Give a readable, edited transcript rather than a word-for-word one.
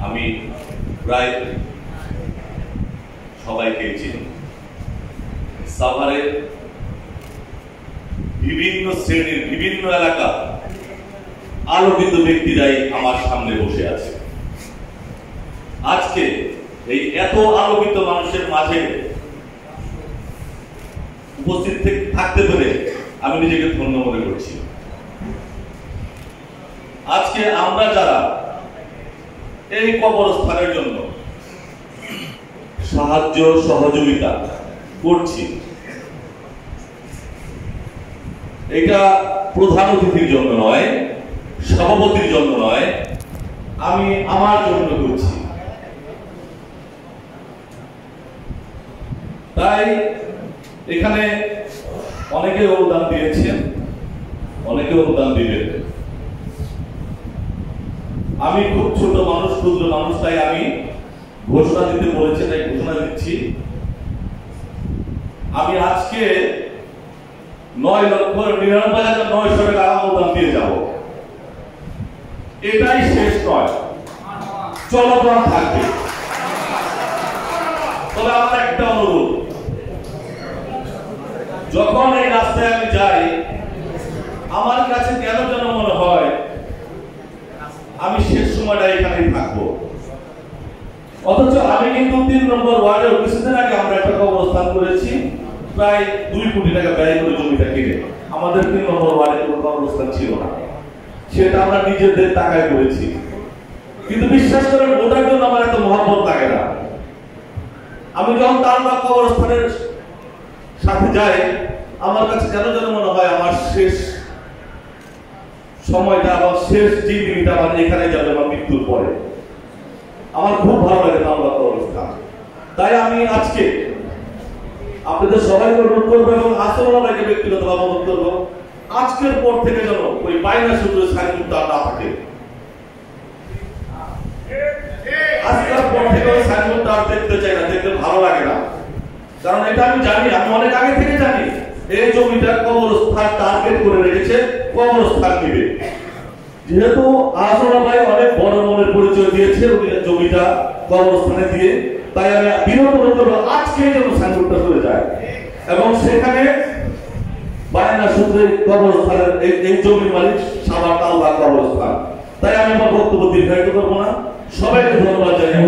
আমি প্রায় সবাইকে চিনি। সাভারের বিভিন্ন শ্রেণীর বিভিন্ন এলাকা আলোকিত ব্যক্তিরাই আমার সামনে বসে আছে। আজকে এই এত আলোকিত মানুষের মাঝে উপস্থিত থাকতে পেরে আমি নিজেকে ধন্য মনে করছি। আজকে আমরা যারা এই কবরস্থানের জন্য সাহায্য সহযোগিতা করছি, এটা প্রধান অতিথির জন্য নয়, সভাপতির জন্য নয়, আমি আমার জন্য করছি। তাই এখানে অনেকে অনুদান দিয়েছেন, অনেকে অনুদান দিবেন। আমি খুব ছোট মানুষ, ক্ষুদ্র মানুষ, তাই আমি ঘোষণা দিতে বলেছি, তাই ঘোষণা দিচ্ছি। আমি আজকে 9,99,900 টাকা অনুদান দিয়ে যাব। এটাই শেষ নয়, চলমান থাকবে। তবে আমার একটা অনুরোধ, যখন এই রাস্তায় আমি যাই, আমার কাছে কেন যেন মনে হয় আমি শেষ সময়টা এখানেই থাকবো। অথচ আমি কিন্তু 3 নম্বর ওয়ার্ডে কিছুদিন আগে আমরা একটা কবরস্থান করেছি, প্রায় 2 কোটি টাকা ব্যয় করে জমিটা কিনে। আমাদের 3 নম্বর ওয়ার্ডে কোনো কবরস্থান ছিল না, সেটা আমরা নিজেদের টাকায় করেছি। কিন্তু বিশ্বাস করেন, ওটার জন্য আমার এত মহব্বত লাগে না। আমি যখন তার কবরস্থানের সাথে যাই, আমার কাছে কেন যেন মনে হয় আমার শেষ সময়টা, আমার শেষ জীবনটা আমার এখানে যাবে আমার মৃত্যুর পরে। আমার খুব ভালো লাগে তাওবা কবরস্থান। তাই আমি আজকে আপনাদের সবাইকে অনুরোধ করবো এবং আসলকে ব্যক্তিগতভাবে অনুরোধ করবো, আজকের পর থেকে যেন ওই বায়না সূত্রে সাইনবোর্ডটা না থাকে। আজকের পর থেকে ওই সাইনবোর্ডটা আর দেখতে চাই না, দেখতে ভালো লাগে না। কারণ এটা আমি জানি, আমি অনেক আগে থেকে জানি এই জমিটা কবরস্থান টার্গেট করে রেখেছে, কবরস্থান নিবে। যেহেতু আসলা ভাই অনেক বড় মনের পরিচয় দিয়েছে জমিটা কবরস্থানে দিয়ে, তাই আমি বিরোধ করবো আজকে যেন সাইনবোর্ডটা চলে যায় এবং সেখানে বায়না সূত্রে কবরস্থানের এই জমির মালিক সাভার তাওবা কবরস্থান। তাই আমি আমার বক্তব্য দীর্ঘায়িত করবো না। সবাইকে ধন্যবাদ জানাই।